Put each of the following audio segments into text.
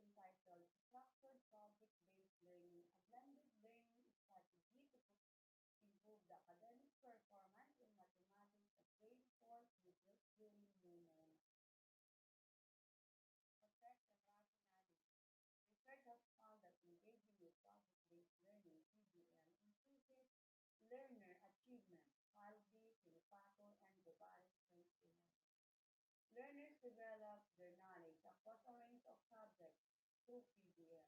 entitled Structured Project-Based Learning, a blended learning strategy to improve the academic performance in mathematics at grade 4 pupils during new learning. Effects and rationality. Research has found that engaging with project-based learning (PBL) increases learner achievement, quality, Sinipato, and Gobari 2011. Learners develop their knowledge across a range of subjects through PBL.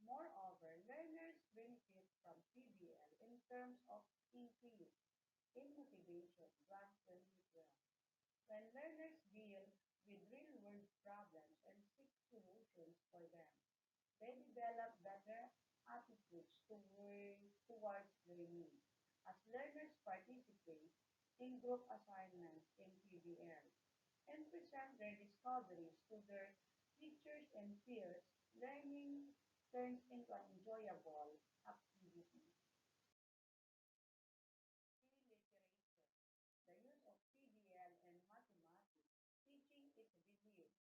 Moreover, learners benefit from PBL in terms of increase in motivation, Grant 2012. When learners deal with real-world problems and seek solutions for them, they develop better attitudes towards learning. As learners participate in group assignments in PBL and present their discoveries to their teachers and peers, learning turns into an enjoyable activity. Pre-literature. The use of PBL and mathematics, teaching is believed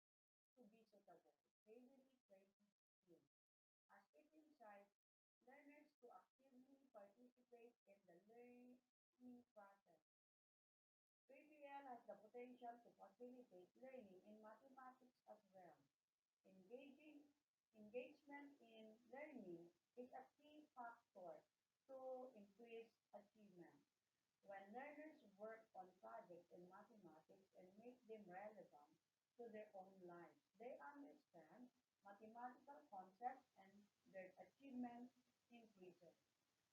to be suitable. February 2016. As it incites learners to actively participate in the learning process. PBL has the potential to facilitate learning in mathematics as well. Engaging engagement in learning is a key factor to increase achievement. When learners work on projects in mathematics and make them relevant to their own lives, they understand mathematical concepts and their achievement increases.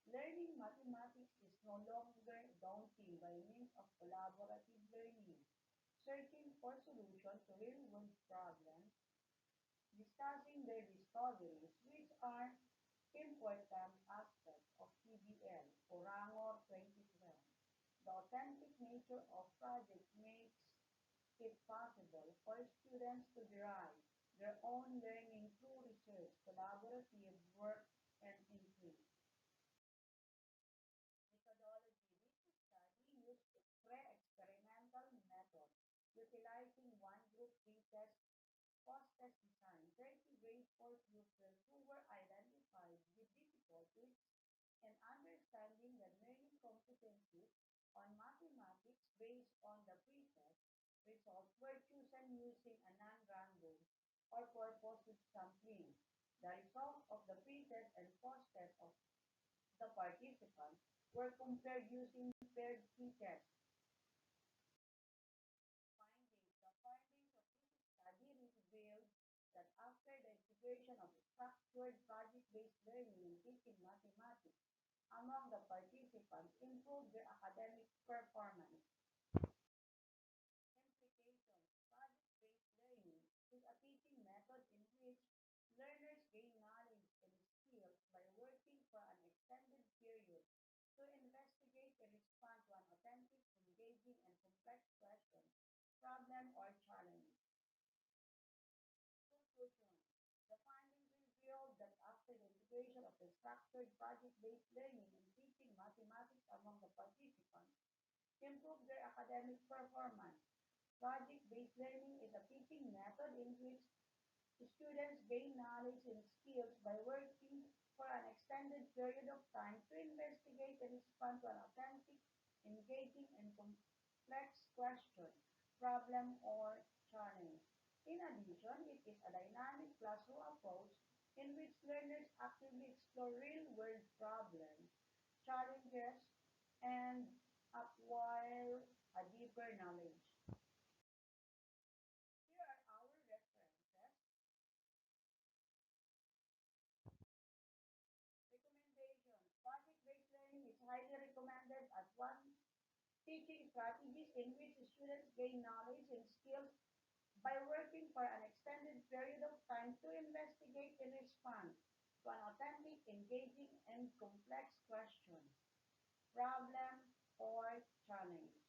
Learning mathematics is no longer daunting by means of collaborative learning. Searching for solutions to real-world problems, discussing their discoveries, which are important aspects of PBL, Orangor 2012. The authentic nature of projects makes it possible for students to derive their own learning through research, collaborative work, and increase. Methodology. This study used pre-experimental method utilizing one group pretest post-test design. 30 grade 4 pupils who were identified with difficulties in understanding the learning competencies on mathematics based on the pretest results were chosen using a non-random or purposive sampling. The results of the pretest and post-test of the participants were compared using paired t-tests. Findings. The findings of this study revealed that after the integration of structured project-based learning in teaching mathematics among the participants improved their academic performance. Implications. Project-based learning is a teaching method in which learners gain knowledge and skills by working for an extended period to investigate and respond to an authentic, engaging, and complex question, problem, or challenge. Conclusion. The findings revealed that after the integration of the structured project-based learning in teaching mathematics among the participants, improved their academic performance. Project-based learning is a teaching method in which students gain knowledge and skills by working for an extended period of time to investigate and respond to an authentic, engaging, and complex question, problem, or challenge. In addition, it is a dynamic classroom approach in which learners actively explore real-world problems, challenges, and acquire a deeper knowledge. Here are our references. Recommendations. Project-based learning is highly recommended as one teaching strategies in which students gain knowledge and skills by working for an extended period of time to investigate and respond to an authentic, engaging, and complex question, problem, or challenge.